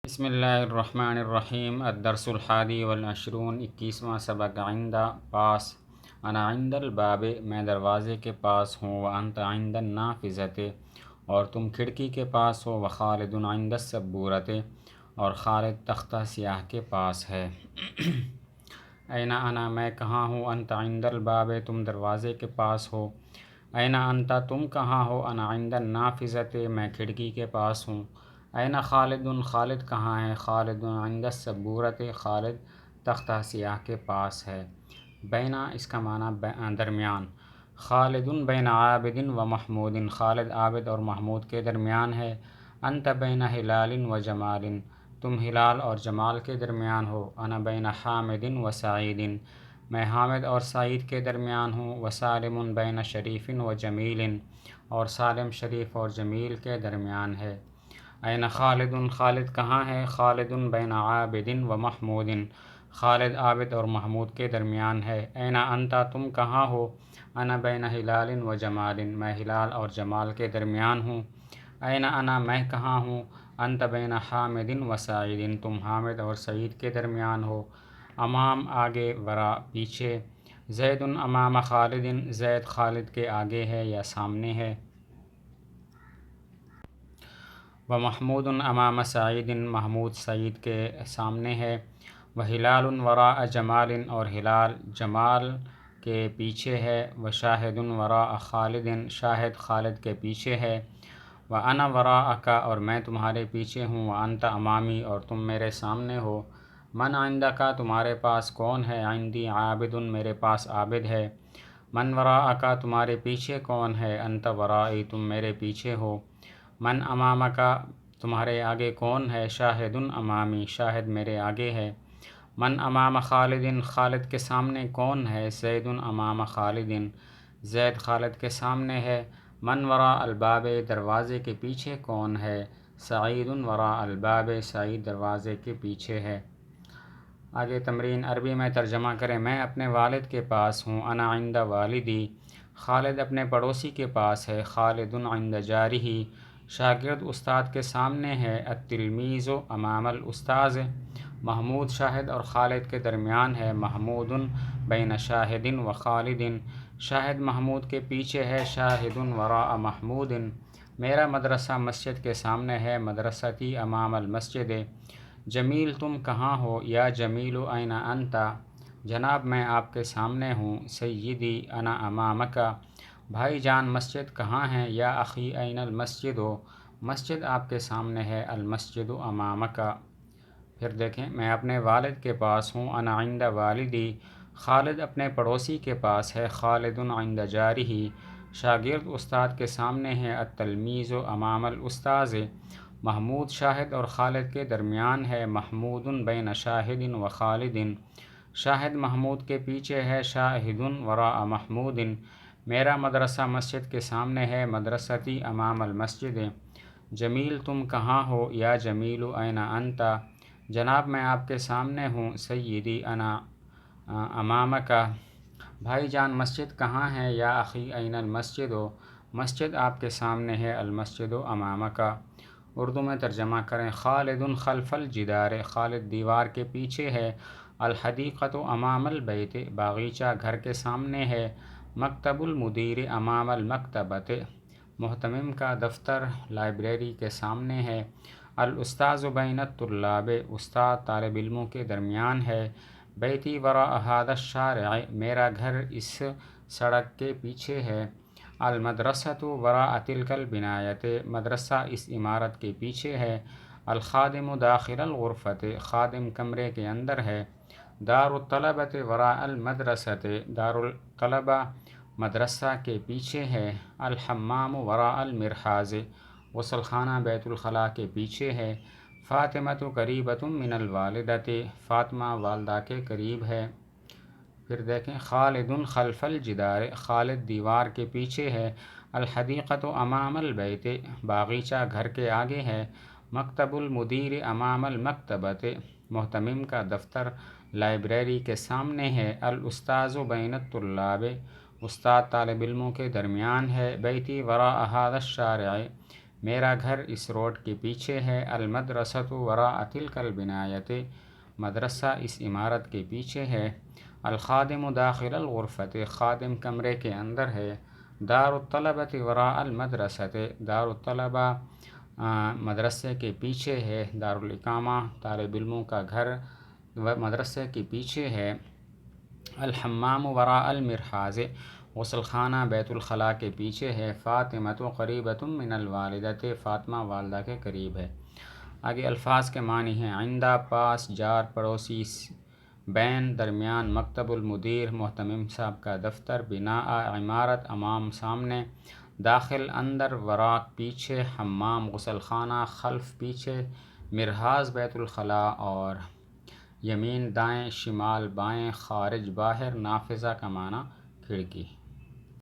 بسم اللہ الرحمن الرحیم الدرس الحادی والعشرون 21واں سبق عند پاس انا عند الباب میں دروازے کے پاس ہوں وانت عند النافذۃ اور تم کھڑکی کے پاس ہو وخالد عند السبورۃ اور خالد تختہ سیاہ کے پاس ہے۔ این انا میں کہاں ہوں، انت عند الباب تم دروازے کے پاس ہو، این انت تم کہاں ہو، انا عند النافذۃ میں کھڑکی کے پاس ہوں، این خالد خالد کہاں ہے، خالد عند السبورۃ خالد تختہ سیاہ کے پاس ہے۔ بینا اس کا معنی درمیان، خالد بین عابد و محمود خالد عابد اور محمود کے درمیان ہے۔ انت بین ہلال و جمال تم ہلال اور جمال کے درمیان ہو، انا بین حامد و سعید میں حامد اور سعید کے درمیان ہوں، وسالم بین شریف و جمیل اور سالم شریف اور جمیل کے درمیان ہے۔ این خالد خالد کہاں ہے، خالد بین عابد و محمود خالد عابد اور محمود کے درمیان ہے۔ این انت تم کہاں ہو، انا بین ہلال و جمال میں ہلال اور جمال کے درمیان ہوں۔ این انا میں کہاں ہوں، انت بین حامد و سعید تم حامد اور سعید کے درمیان ہو۔ امام آگے، ورا پیچھے، زید امام خالد زید خالد کے آگے ہے یا سامنے ہے۔ ومحمود امام سعید محمود سعید کے سامنے ہے۔ وہلال وراء جمال اور ہلال جمال کے پیچھے ہے۔ وشاہد وراء خالد شاہد خالد کے پیچھے ہے۔ وانا وراءک اور میں تمہارے پیچھے ہوں، وانت امامی اور تم میرے سامنے ہو۔ من عندک تمہارے پاس کون ہے، عندی عابد میرے پاس عابد ہے۔ من وراءک تمہارے پیچھے کون ہے، انت ورائی تم میرے پیچھے ہو۔ من امامک تمہارے آگے کون ہے، شاہد امامی شاہد میرے آگے ہے۔ من امام خالد خالد کے سامنے کون ہے، زید امام خالد زید خالد کے سامنے ہے۔ من وراء الباب دروازے کے پیچھے کون ہے، سعید وراء الباب سعید دروازے کے پیچھے ہے۔ آگے تمرین عربی میں ترجمہ کریں۔ میں اپنے والد کے پاس ہوں، انا عند والدی خالد اپنے پڑوسی کے پاس ہے، خالد عند جارہ شاگرد استاد کے سامنے ہے، التلمیذ امام الاستاذ محمود شاہد اور خالد کے درمیان ہے، محمود بین شاہد و خالد شاہد محمود کے پیچھے ہے، شاہد وراء محمود میرا مدرسہ مسجد کے سامنے ہے، مدرستی امام المسجد۔ جمیل تم کہاں ہو، یا جمیل این انت جناب میں آپ کے سامنے ہوں، سیدی انا امامک بھائی جان مسجد کہاں ہے، یا اخی این المسجد مسجد آپ کے سامنے ہے، المسجد امامک۔ پھر دیکھیں، میں اپنے والد کے پاس ہوں، انا عند والدی خالد اپنے پڑوسی کے پاس ہے، خالد عند جارہ شاگرد استاد کے سامنے ہے، التلمیذ امام الاستاذ محمود شاہد اور خالد کے درمیان ہے، محمود بین شاہد و خالد شاہد محمود کے پیچھے ہے، شاہد وراء محمود میرا مدرسہ مسجد کے سامنے ہے، مدرستی امام المسجد۔ جمیل تم کہاں ہو، یا جمیل این انت جناب میں آپ کے سامنے ہوں، سیدی انا امامک بھائی جان مسجد کہاں ہے، یا اخی این المسجد مسجد آپ کے سامنے ہے، المسجد امامک۔ اردو میں ترجمہ کریں۔ خالد خلف الجدار خالد دیوار کے پیچھے ہے، الحدیقۃ امام البیت باغیچہ گھر کے سامنے ہے، مکتب المدیر امام المکتبۃ محتمم کا دفتر لائبریری کے سامنے ہے، الاستاذ بین الطلاب استاد طالب علموں کے درمیان ہے، بیتی وراء ھذا الشارع میرا گھر اس سڑک کے پیچھے ہے، المدرسۃ وراء تلک البنایۃ مدرسہ اس عمارت کے پیچھے ہے، الخادم داخل الغرفۃ خادم کمرے کے اندر ہے، دار الطلبۃ وراء المدرسۃ دار الطلبہ مدرسہ کے پیچھے ہے، الحمام وراء المرحاض غسل خانہ بیت الخلاء کے پیچھے ہے، فاطمۃ قریبۃ من الوالدۃ فاطمہ والدہ کے قریب ہے۔ پھر دیکھیں، خالد خلف الجدار خالد دیوار کے پیچھے ہے، الحدیقۃ امام البیت باغیچہ گھر کے آگے ہے، مکتب المدیر امام المکتبۃ محتمم کا دفتر لائبریری کے سامنے ہے، الاستاذ بین الطلاب استاد طالب علموں کے درمیان ہے، بیتی وراء ھذا الشارع میرا گھر اس روڈ کے پیچھے ہے۔ المدرسۃ وراء تلک البنایۃ، مدرسہ اس عمارت کے پیچھے ہے۔ الخادم داخل الغرفۃ، خادم کمرے کے اندر ہے۔ دار الطلبۃ وراء المدرسۃ، دار الطلبہ مدرسے کے پیچھے ہے۔ دار الاقامہ طالب علموں کا گھر مدرسے کے پیچھے ہے۔ الحمام وراء المرحاض، غسل خانہ بیت الخلاء کے پیچھے ہے۔ فاطمۃ قریبۃ من الوالدۃ، فاطمہ والدہ کے قریب ہے۔ آگے الفاظ کے معنی ہیں۔ عندہ پاس، جار پڑوسی، بین درمیان، مکتب المدیر محتمم صاحب کا دفتر، بناء عمارت، امام سامنے، داخل اندر، وراء پیچھے، حمام غسل خانہ، خلف پیچھے، مرحاض بیت الخلاء، اور یمین دائیں، شمال بائیں، خارج باہر، نافذہ کا معنی کھڑکی۔